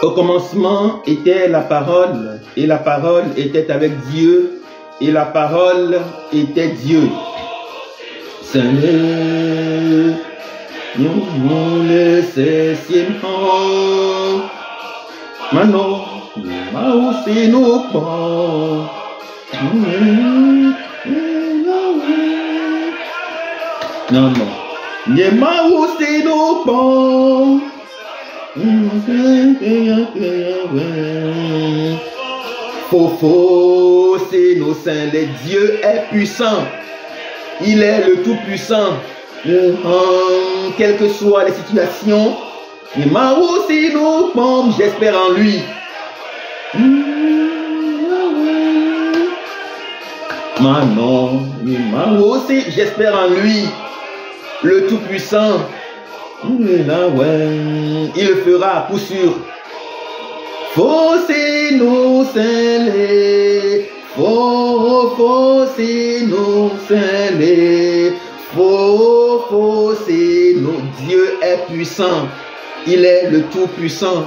Au commencement était la parole, et la parole était avec Dieu, et la parole était Dieu. Seigneur, nous le cessons. Maintenant, aussi nous prend. Non, non. Yema aussi nous prend. Faux, c'est nos saints. Le Dieu est puissant. Il est le tout-puissant. Quelles que soient les situations, Yema aussi nous prend. J'espère en lui. Manon, Yema aussi, j'espère en lui. Le tout-puissant. Il le fera à coup sûr. Faut c'est nous sceller. Faut c'est nous sceller. Faut c'est nous. Dieu est puissant. Il est le tout-puissant.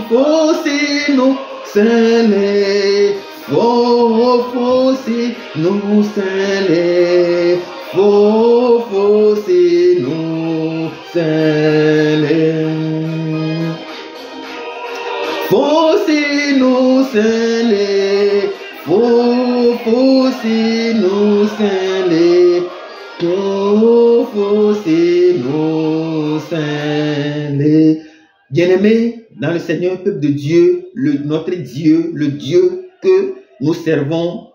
Faut c'est nous sceller. Faut c'est nous sceller. Faut c'est nous sceller. Faut c'est nous sceller. Faut c'est nous sceller. Faut c'est nous sceller. Bien-aimés dans le Seigneur, peuple de Dieu, notre Dieu, le Dieu que nous servons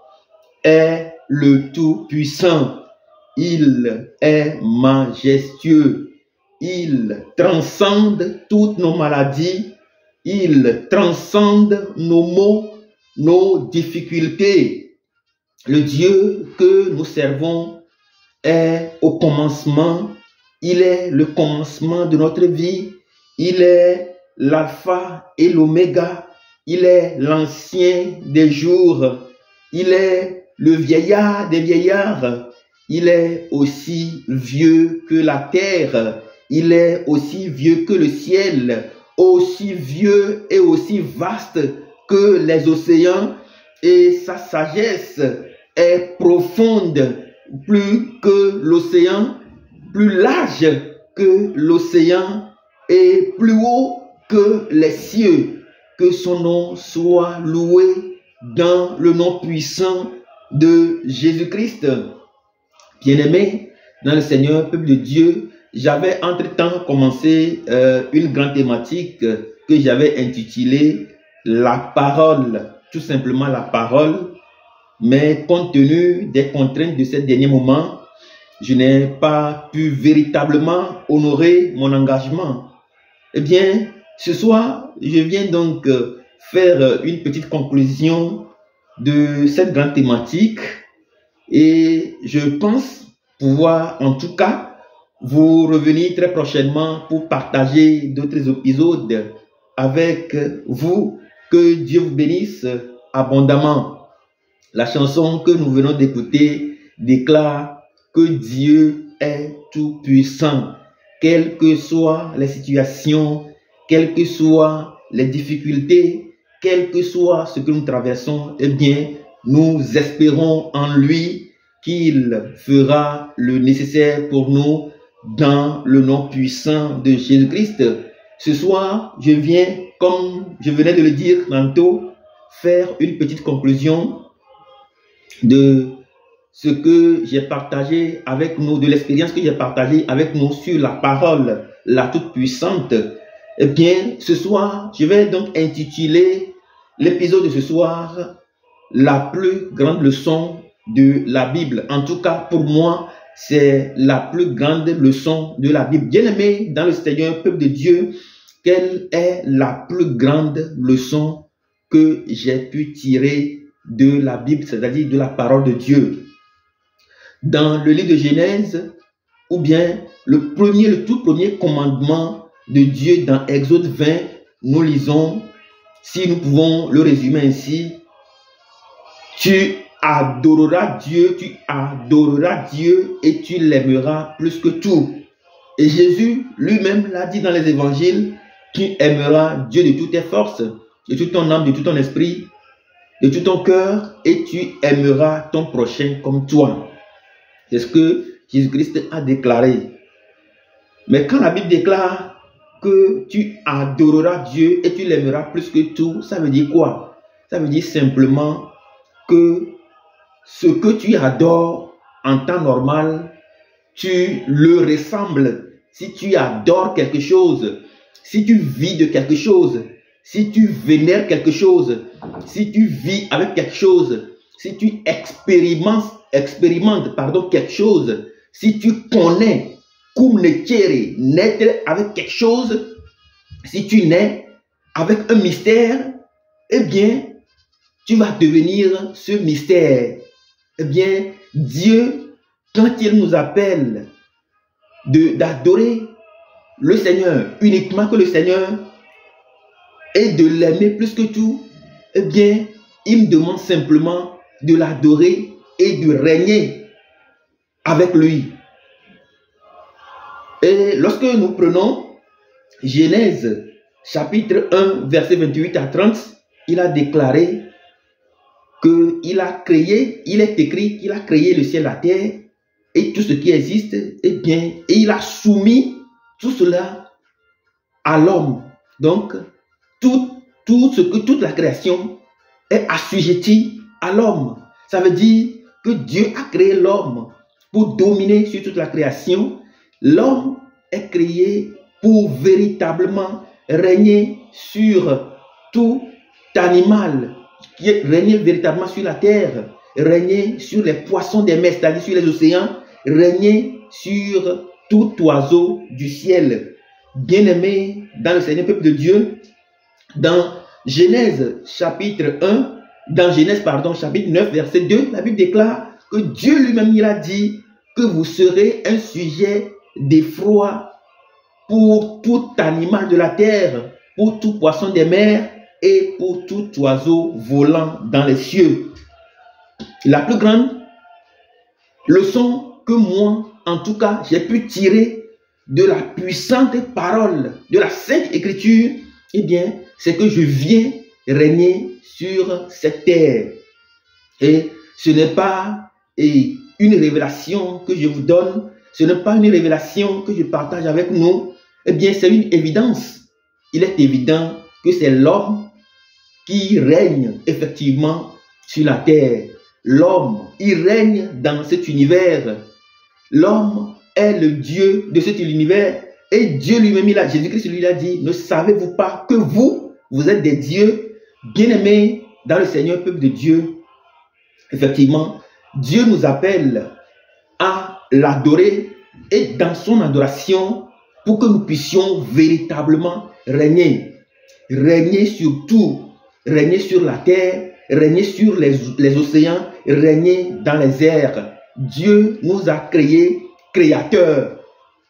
est le Tout-Puissant. Il est majestueux. Il transcende toutes nos maladies. Il transcende nos maux, nos difficultés. Le Dieu que nous servons est au commencement. Il est le commencement de notre vie. Il est l'alpha et l'oméga. Il est l'ancien des jours. Il est le vieillard des vieillards. Il est aussi vieux que la terre. Il est aussi vieux que le ciel. Aussi vieux et aussi vaste que les océans. Et sa sagesse est profonde, plus que l'océan, plus large que l'océan et plus haut que les cieux. Que son nom soit loué dans le nom puissant de Jésus-Christ. Bien-aimés dans le Seigneur, peuple de Dieu, j'avais entre-temps commencé une grande thématique que j'avais intitulée la parole, tout simplement la parole. Mais compte tenu des contraintes de ces derniers moments, je n'ai pas pu véritablement honorer mon engagement. Eh bien, ce soir, je viens donc faire une petite conclusion de cette grande thématique et je pense pouvoir en tout cas vous revenir très prochainement pour partager d'autres épisodes avec vous. Que Dieu vous bénisse abondamment. La chanson que nous venons d'écouter déclare que Dieu est tout puissant. Quelles que soient les situations, quelles que soient les difficultés, quel que soit ce que nous traversons, eh bien, nous espérons en lui qu'il fera le nécessaire pour nous dans le nom puissant de Jésus-Christ. Ce soir, je viens, comme je venais de le dire tantôt, faire une petite conclusion de ce que j'ai partagé avec nous, de l'expérience que j'ai partagée avec nous sur la parole, la toute puissante. Eh bien, ce soir, je vais donc intituler l'épisode de ce soir la plus grande leçon de la Bible. En tout cas, pour moi, c'est la plus grande leçon de la Bible. Bien-aimé dans le Seigneur, peuple de Dieu, quelle est la plus grande leçon que j'ai pu tirer de la Bible, c'est-à-dire de la parole de Dieu? Dans le livre de Genèse, ou bien le tout premier commandement de Dieu dans Exode 20, nous lisons, si nous pouvons le résumer ainsi, tu adoreras Dieu et tu l'aimeras plus que tout. Et Jésus lui-même l'a dit dans les évangiles, tu aimeras Dieu de toutes tes forces, de toute ton âme, de tout ton esprit, de tout ton cœur, et tu aimeras ton prochain comme toi. C'est ce que Jésus-Christ a déclaré. Mais quand la Bible déclare que tu adoreras Dieu et tu l'aimeras plus que tout, ça veut dire quoi? Ça veut dire simplement que ce que tu adores en temps normal, tu le ressembles. Si tu adores quelque chose, si tu vis de quelque chose, si tu vénères quelque chose, si tu vis avec quelque chose, si tu expérimentes quelque chose, si tu connais comme naître avec quelque chose, si tu nais avec un mystère, eh bien, tu vas devenir ce mystère. Eh bien, Dieu, quand il nous appelle d'adorer le Seigneur, uniquement que le Seigneur, et de l'aimer plus que tout, eh bien, il me demande simplement de l'adorer et de régner avec lui. Et lorsque nous prenons Genèse chapitre 1, verset 28 à 30, il a déclaré qu'il a créé, il est écrit qu'il a créé le ciel, la terre et tout ce qui existe, eh bien, et il a soumis tout cela à l'homme. Donc, toute la création est assujettie à l'homme. Ça veut dire que Dieu a créé l'homme pour dominer sur toute la création. L'homme est créé pour véritablement régner sur tout animal, régner véritablement sur la terre, régner sur les poissons des mers, c'est-à-dire sur les océans, régner sur tout oiseau du ciel. Bien-aimé dans le Seigneur, peuple de Dieu, dans Genèse chapitre 1, dans Genèse chapitre 9 verset 2, la Bible déclare que Dieu lui-même il a dit que vous serez un sujet d'effroi pour tout animal de la terre, pour tout poisson des mers et pour tout oiseau volant dans les cieux. La plus grande leçon que moi, en tout cas, j'ai pu tirer de la puissante parole de la Sainte Écriture, eh bien, c'est que je viens régner sur cette terre. Et ce n'est pas une révélation que je vous donne, ce n'est pas une révélation que je partage avec nous, eh bien, c'est une évidence. Il est évident que c'est l'homme qui règne effectivement sur la terre. L'homme, il règne dans cet univers. L'homme est le Dieu de cet univers. Et Dieu lui-même, Jésus-Christ lui a dit, ne savez-vous pas que vous êtes des dieux bien-aimés dans le Seigneur, peuple de Dieu. Effectivement, Dieu nous appelle à l'adorer et dans son adoration, pour que nous puissions véritablement régner. Régner sur tout, régner sur la terre, régner sur les océans, régner dans les airs. Dieu nous a créés créateurs.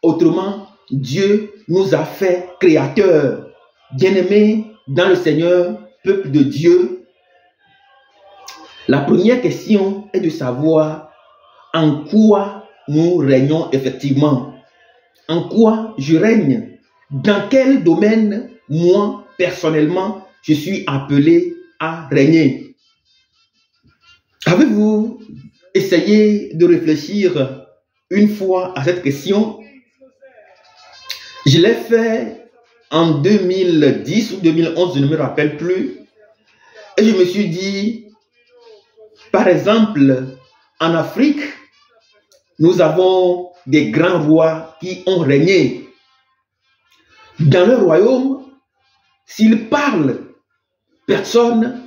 Autrement, Dieu nous a fait créateurs. Bien-aimés dans le Seigneur, peuple de Dieu, la première question est de savoir en quoi nous régnons effectivement. En quoi je règne? Dans quel domaine, moi, personnellement, je suis appelé à régner? Avez-vous essayé de réfléchir une fois à cette question? Je l'ai fait en 2010 ou 2011, je ne me rappelle plus. Et je me suis dit, par exemple, en Afrique, nous avons des grands rois qui ont régné. Dans leur royaume, s'ils parlent, personne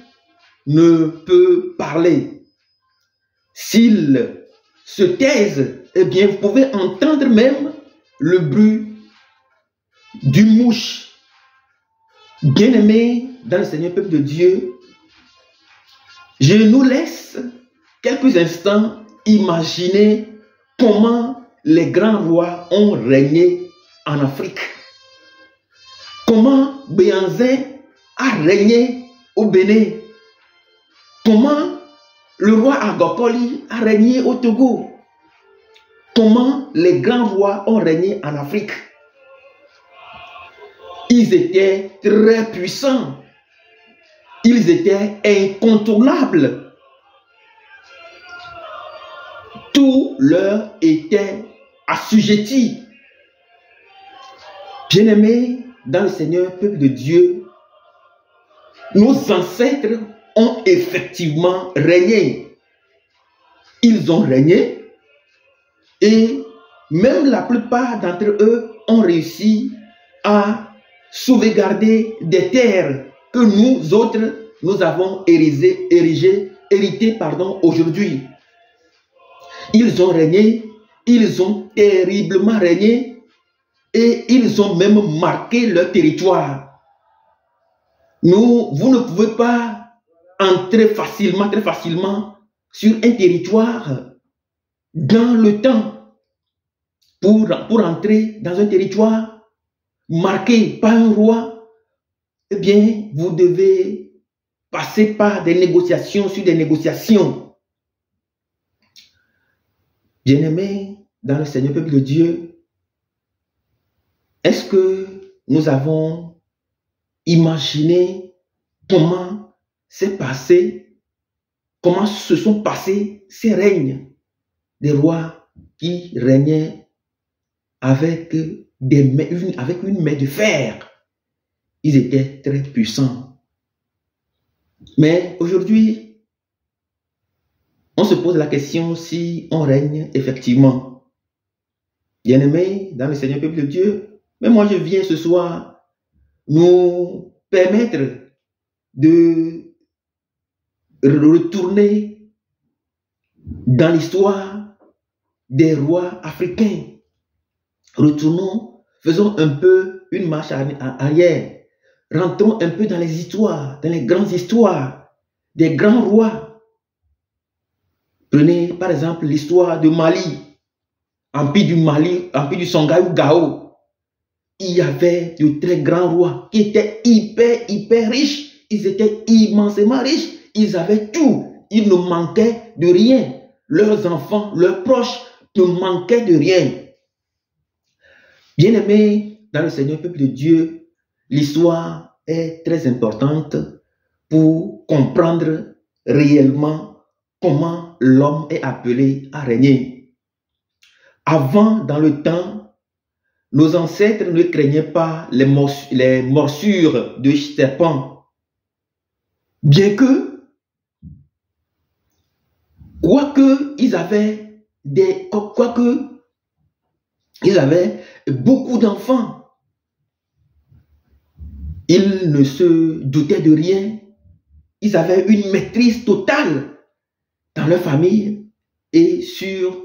ne peut parler. S'ils se taisent, eh bien, vous pouvez entendre même le bruit d'une mouche. Bien-aimés dans le Seigneur, peuple de Dieu, je nous laisse quelques instants imaginer comment les grands rois ont régné en Afrique. Comment Béhanzin a régné au Bénin. Comment le roi Agopoli a régné au Togo. Comment les grands rois ont régné en Afrique. Ils étaient très puissants. Ils étaient incontournables. Tout leur était assujetti. Bien-aimés dans le Seigneur, peuple de Dieu, nos ancêtres ont effectivement régné. Ils ont régné et même la plupart d'entre eux ont réussi à sauvegarder des terres que nous autres, nous avons hérité aujourd'hui. Ils ont régné, ils ont terriblement régné et ils ont même marqué leur territoire. Vous ne pouvez pas entrer très facilement sur un territoire dans le temps. Pour entrer dans un territoire marqué par un roi, eh bien, vous devez passer par des négociations sur des négociations. Bien-aimés dans le Seigneur, peuple de Dieu, est-ce que nous avons imaginé comment se sont passés ces règnes des rois qui régnaient avec une main de fer? Ils étaient très puissants. Mais aujourd'hui, on se pose la question si on règne effectivement. Bien-aimés dans le Seigneur, peuple de Dieu, mais moi je viens ce soir nous permettre de retourner dans l'histoire des rois africains. Retournons, faisons un peu une marche arrière. Rentrons un peu dans les histoires, dans les grandes histoires des grands rois. Prenez par exemple l'histoire de Mali, empire du Songhai Gao. Il y avait de très grands rois qui étaient hyper riches. Ils étaient immensément riches. Ils avaient tout. Ils ne manquaient de rien. Leurs enfants, leurs proches ne manquaient de rien. Bien-aimés dans le Seigneur, peuple de Dieu, l'histoire est très importante pour comprendre réellement comment l'homme est appelé à régner. Avant, dans le temps, nos ancêtres ne craignaient pas les morsures de serpents. Bien que, quoique ils avaient beaucoup d'enfants, ils ne se doutaient de rien. Ils avaient une maîtrise totale dans leur famille et sur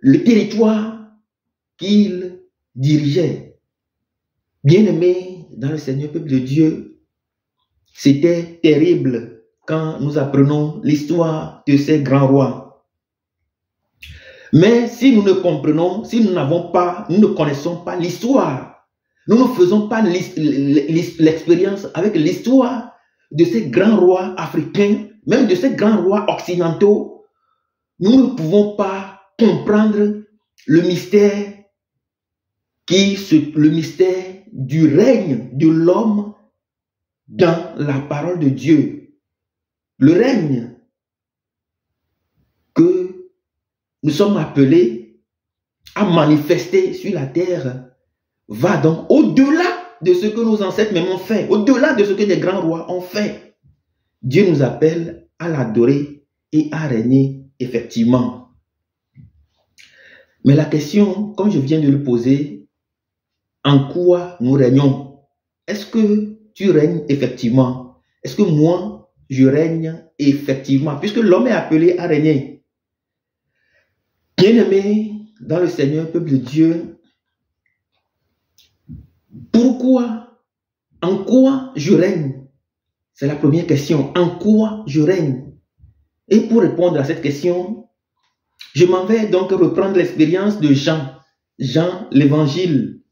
le territoire qu'ils dirigeaient. Bien-aimés dans le Seigneur, peuple de Dieu, c'était terrible quand nous apprenons l'histoire de ces grands rois. Mais si nous ne comprenons, si nous ne connaissons pas l'histoire, nous ne faisons pas l'expérience avec l'histoire de ces grands rois africains, même de ces grands rois occidentaux, nous ne pouvons pas comprendre le mystère du règne de l'homme dans la parole de Dieu. Le règne que nous sommes appelés à manifester sur la terre va donc au-delà de ce que nos ancêtres même ont fait, au-delà de ce que les grands rois ont fait. Dieu nous appelle à l'adorer et à régner effectivement. Mais la question, comme je viens de le poser, en quoi nous régnons? Est-ce que tu règnes effectivement? Est-ce que moi, je règne effectivement? Puisque l'homme est appelé à régner. Bien-aimé dans le Seigneur, peuple de Dieu, pourquoi? En quoi je règne? C'est la première question. En quoi je règne? Et pour répondre à cette question, je m'en vais donc reprendre l'expérience de Jean. Jean, l'évangile.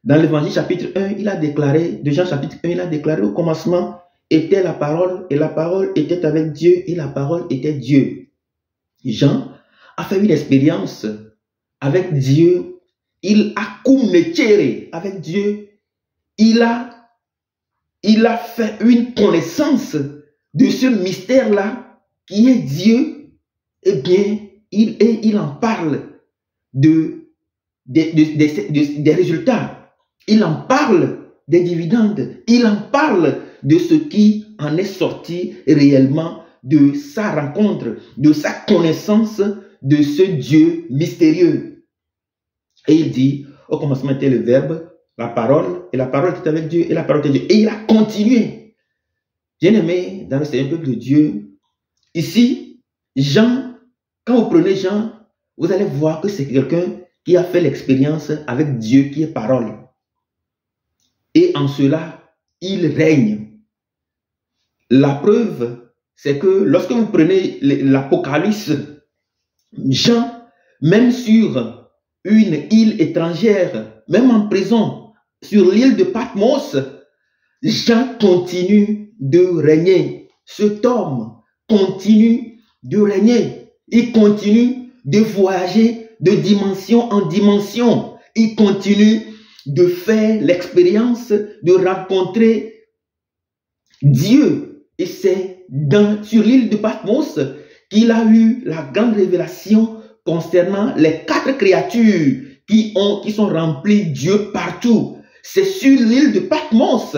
Dans l'évangile chapitre 1, il a déclaré, de Jean chapitre 1, il a déclaré au commencement était la parole, et la parole était avec Dieu, et la parole était Dieu. Jean a fait une expérience avec Dieu. Il a communiqué avec Dieu. Il a il a fait une connaissance de ce mystère-là qui est Dieu, eh bien, il en parle des résultats. Il en parle des dividendes. Il en parle de ce qui en est sorti réellement de sa rencontre, de sa connaissance de ce Dieu mystérieux. Et il dit, au commencement était le Verbe, la parole, et la parole était avec Dieu, et la parole était Dieu. Et il a continué. Bien-aimé, dans le Seigneur peuple de Dieu, ici, Jean, quand vous prenez Jean, vous allez voir que c'est quelqu'un qui a fait l'expérience avec Dieu qui est parole. Et en cela, il règne. La preuve, c'est que lorsque vous prenez l'Apocalypse, Jean, même sur une île étrangère, même en prison, sur l'île de Patmos, Jean continue de régner. Cet homme continue de régner. Il continue de voyager de dimension en dimension. Il continue de faire l'expérience de rencontrer Dieu. Et c'est sur l'île de Patmos qu'il a eu la grande révélation concernant les 4 créatures qui sont remplies Dieu partout. C'est sur l'île de Patmos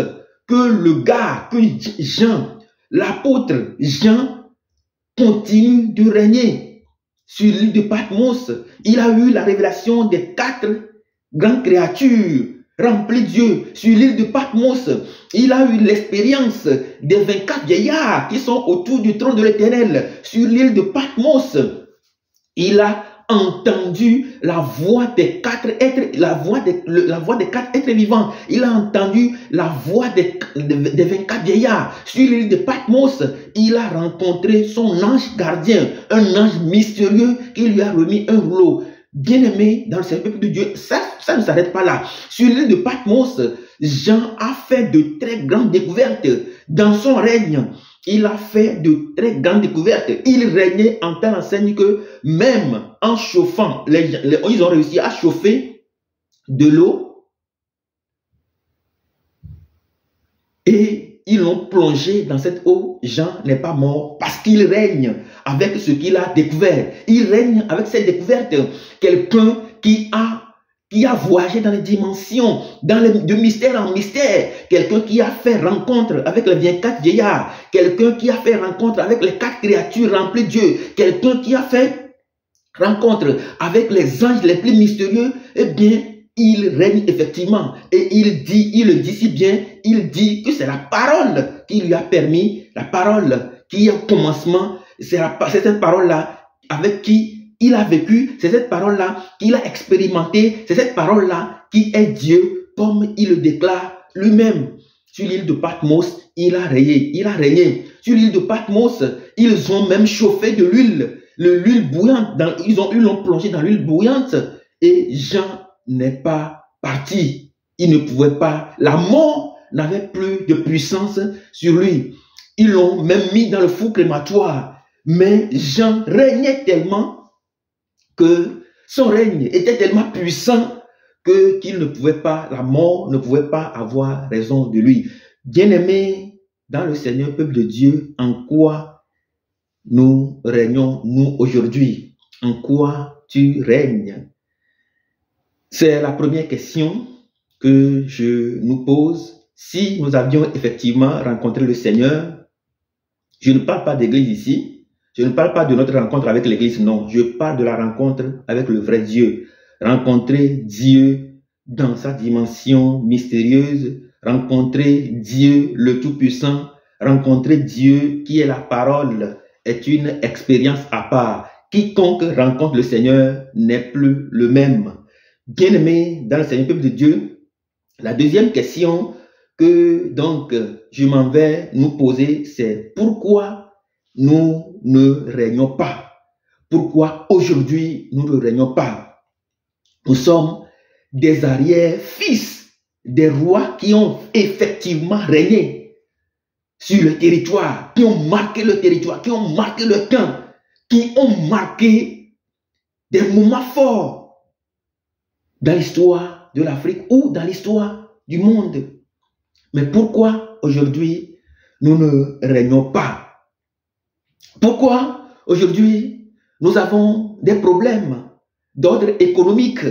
que Jean, l'apôtre Jean, continue de régner. Sur l'île de Patmos, il a eu la révélation des 4 grandes créatures remplies Dieu. Sur l'île de Patmos, il a eu l'expérience des 24 vieillards qui sont autour du trône de l'Éternel. Sur l'île de Patmos, il a entendu la voix des 4 êtres, la voix des 4 êtres vivants. Il a entendu la voix des 24 vieillards. Sur l'île de Patmos, il a rencontré son ange gardien, un ange mystérieux qui lui a remis un rouleau. Bien-aimé dans le Seigneur peuple de Dieu, ça ne s'arrête pas là. Sur l'île de Patmos, Jean a fait de très grandes découvertes. Dans son règne, il a fait de très grandes découvertes. Il régnait en telle enseigne que même en chauffant, ils ont réussi à chauffer de l'eau et ils l'ont plongé dans cette eau. Jean n'est pas mort parce qu'il règne avec ce qu'il a découvert. Il règne avec cette découverte. Quelqu'un qui a voyagé dans les dimensions, de mystère en mystère. Quelqu'un qui a fait rencontre avec les 24 vieillards. Quelqu'un qui a fait rencontre avec les 4 créatures remplies de Dieu. Quelqu'un qui a fait rencontre avec les anges les plus mystérieux. Eh bien, il règne effectivement. Et il le dit si bien, il dit que c'est la parole qui lui a permis, la parole qui est au commencement, c'est cette parole-là avec qui il a vécu, c'est cette parole-là qu'il a expérimenté, c'est cette parole-là qui est Dieu, comme il le déclare lui-même. Sur l'île de Patmos, il a régné. Sur l'île de Patmos, ils ont même chauffé de l'huile bouillante. Ils l'ont plongé dans l'huile bouillante et Jean n'est pas parti. Il ne pouvait pas. La mort n'avait plus de puissance sur lui. Ils l'ont même mis dans le four crématoire. Mais Jean régnait tellement que son règne était tellement puissant qu'il ne pouvait pas, la mort ne pouvait pas avoir raison de lui. Bien-aimé dans le Seigneur, peuple de Dieu, en quoi nous régnons, nous, aujourd'hui? En quoi tu règnes? C'est la première question que je nous pose. Si nous avions effectivement rencontré le Seigneur, je ne parle pas d'église ici, je ne parle pas de notre rencontre avec l'église, non. Je parle de la rencontre avec le vrai Dieu. Rencontrer Dieu dans sa dimension mystérieuse. Rencontrer Dieu le Tout-Puissant. Rencontrer Dieu qui est la parole est une expérience à part. Quiconque rencontre le Seigneur n'est plus le même. Bien-aimé dans le Seigneur peuple de Dieu, la deuxième question que donc je m'en vais nous poser, c'est pourquoi nous ne régnons pas? Pourquoi aujourd'hui nous ne régnons pas? Nous sommes des arrière-fils des rois qui ont effectivement régné sur le territoire, qui ont marqué le territoire, qui ont marqué le temps, qui ont marqué des moments forts dans l'histoire de l'Afrique ou dans l'histoire du monde. Mais pourquoi aujourd'hui nous ne régnons pas? Pourquoi aujourd'hui nous avons des problèmes d'ordre économique?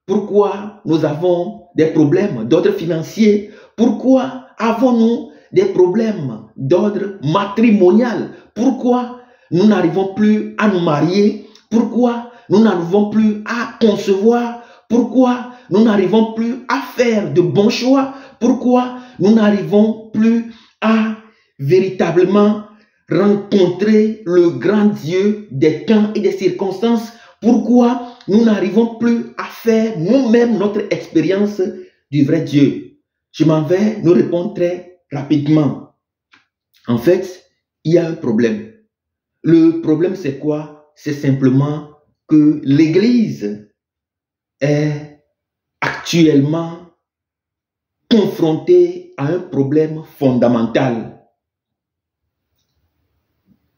Pourquoi nous avons des problèmes d'ordre financier? Pourquoi avons-nous des problèmes d'ordre matrimonial? Pourquoi nous n'arrivons plus à nous marier? Pourquoi nous n'arrivons plus à concevoir? Pourquoi nous n'arrivons plus à faire de bons choix? Pourquoi nous n'arrivons plus à véritablement rencontrer le grand Dieu des temps et des circonstances? Pourquoi nous n'arrivons plus à faire nous-mêmes notre expérience du vrai Dieu? Je m'en vais nous répondre très rapidement. En fait, il y a un problème. Le problème, c'est quoi? C'est simplement que l'Église est actuellement confrontée à un problème fondamental.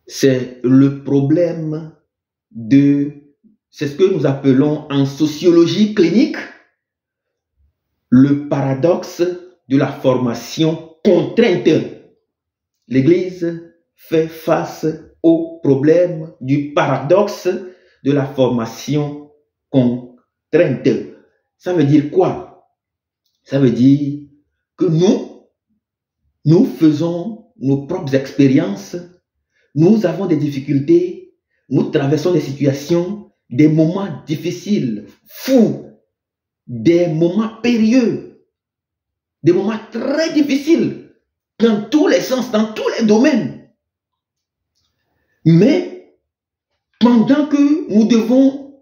C'est le problème c'est ce que nous appelons en sociologie clinique le paradoxe de la formation contrainte. L'Église fait face au problème du paradoxe de la formation contrainte. Ça veut dire quoi? Ça veut dire que nous faisons nos propres expériences, nous avons des difficultés, nous traversons des situations, des moments difficiles, fous, des moments périlleux, des moments très difficiles, dans tous les sens, dans tous les domaines. Mais pendant que nous devons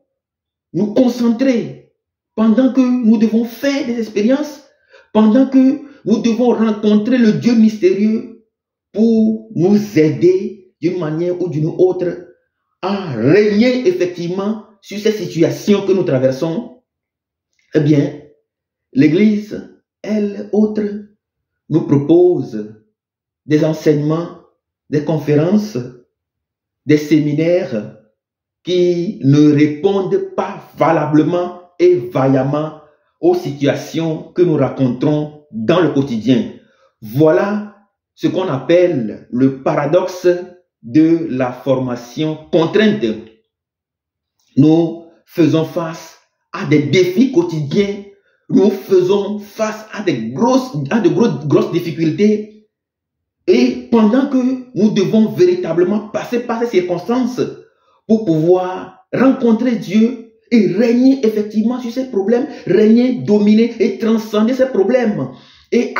nous concentrer, pendant que nous devons faire des expériences, pendant que nous devons rencontrer le Dieu mystérieux pour nous aider d'une manière ou d'une autre à régner effectivement sur ces situations que nous traversons, eh bien, l'Église, elle, autre, nous propose des enseignements, des conférences, des séminaires qui ne répondent pas valablement et vaillamment aux situations que nous rencontrons dans le quotidien. Voilà ce qu'on appelle le paradoxe de la formation contrainte. Nous faisons face à des défis quotidiens, nous faisons face à de grosses difficultés, et pendant que nous devons véritablement passer par ces circonstances pour pouvoir rencontrer Dieu et régner effectivement sur ces problèmes, régner, dominer et transcender ces problèmes, et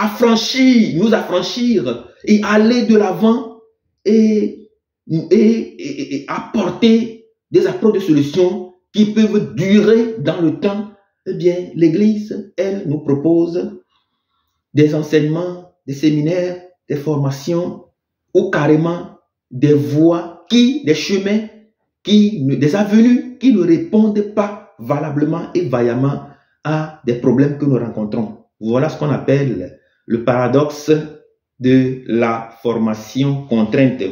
nous affranchir et aller de l'avant et apporter des approches de solutions qui peuvent durer dans le temps. Eh bien, l'Église, elle, nous propose des enseignements, des séminaires, des formations, ou carrément des voies, des chemins, des avenues qui ne répondent pas valablement et vaillamment à des problèmes que nous rencontrons. Voilà ce qu'on appelle le paradoxe de la formation contrainte.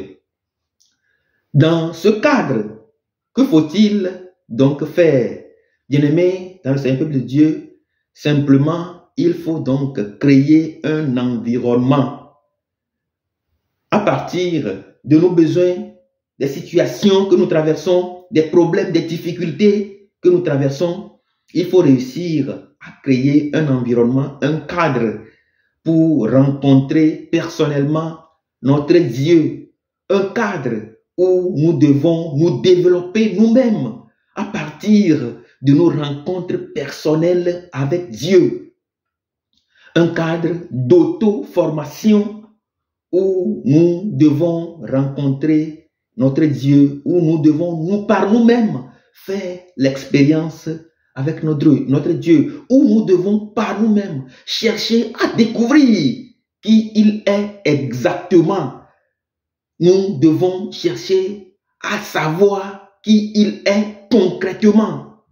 Dans ce cadre, que faut-il donc faire? Bien-aimés, dans le Saint peuple de Dieu, simplement, il faut donc créer un environnement à partir de nos besoins, des situations que nous traversons, des problèmes, des difficultés que nous traversons. Il faut réussir à créer un environnement, un cadre pour rencontrer personnellement notre Dieu, un cadre où nous devons nous développer nous-mêmes à partir de nos rencontres personnelles avec Dieu. Un cadre d'auto-formation où nous devons rencontrer notre Dieu, où nous devons par nous-mêmes faire l'expérience avec notre Dieu, où nous devons par nous-mêmes chercher à découvrir qui il est exactement. Nous devons chercher à savoir qui il est concrètement.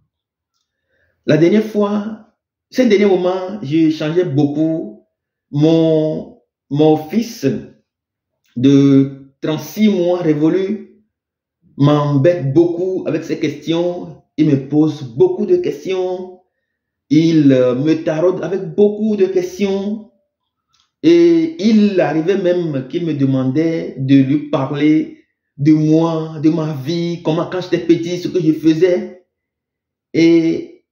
Ces derniers moments, j'ai changé beaucoup. Mon fils de 36 mois révolu m'embête beaucoup avec ses questions. Il me pose beaucoup de questions. Il me taraude avec beaucoup de questions. Et il arrivait même qu'il me demandait de lui parler de moi, de ma vie, comment quand j'étais petit, ce que je faisais. Et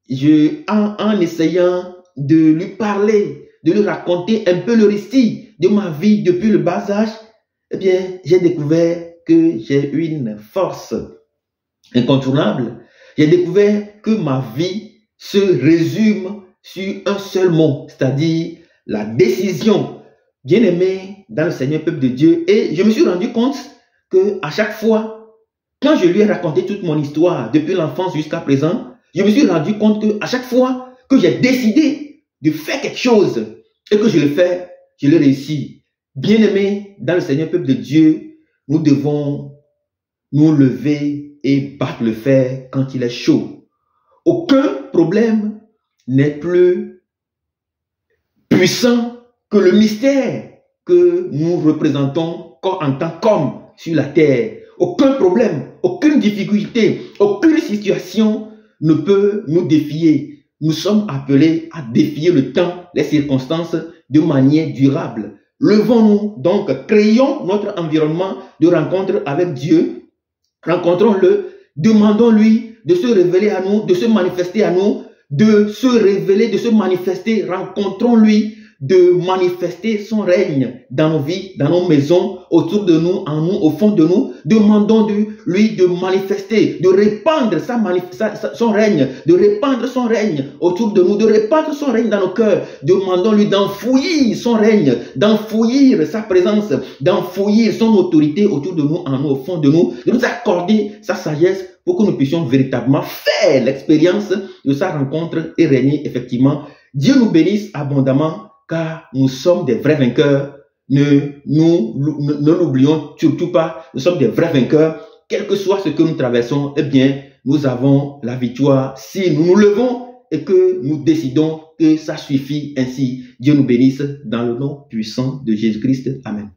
en essayant de lui parler, de lui raconter un peu le récit de ma vie depuis le bas âge, eh bien, j'ai découvert que j'ai une force incontournable. J'ai découvert que ma vie se résume sur un seul mot, c'est-à-dire la décision. Bien-aimé dans le Seigneur, peuple de Dieu, et je me suis rendu compte que à chaque fois, quand je lui ai raconté toute mon histoire depuis l'enfance jusqu'à présent, je me suis rendu compte que à chaque fois que j'ai décidé de faire quelque chose et que je le fais, je le réussis. Bien-aimé dans le Seigneur, peuple de Dieu, nous devons nous lever et battre le fer quand il est chaud. Aucun problème n'est plus puissant que le mystère que nous représentons en tant qu'hommes sur la terre. Aucun problème, aucune difficulté, aucune situation ne peut nous défier. Nous sommes appelés à défier le temps, les circonstances de manière durable. Levons-nous donc, créons notre environnement de rencontre avec Dieu. Rencontrons-le, demandons-lui de se révéler à nous, de se manifester à nous, de se révéler, de se manifester. Rencontrons-lui, de manifester son règne dans nos vies, dans nos maisons, autour de nous, en nous, au fond de nous. Demandons-lui de manifester, de répandre son règne, de répandre son règne autour de nous, de répandre son règne dans nos cœurs. Demandons-lui d'enfouir son règne, d'enfouir sa présence, d'enfouir son autorité autour de nous, en nous, au fond de nous, de nous accorder sa sagesse pour que nous puissions véritablement faire l'expérience de sa rencontre et régner effectivement. Dieu nous bénisse abondamment, car nous sommes des vrais vainqueurs. Ne l'oublions surtout pas, nous sommes des vrais vainqueurs. Quel que soit ce que nous traversons, eh bien, nous avons la victoire si nous nous levons et que nous décidons que ça suffit ainsi. Dieu nous bénisse dans le nom puissant de Jésus-Christ. Amen.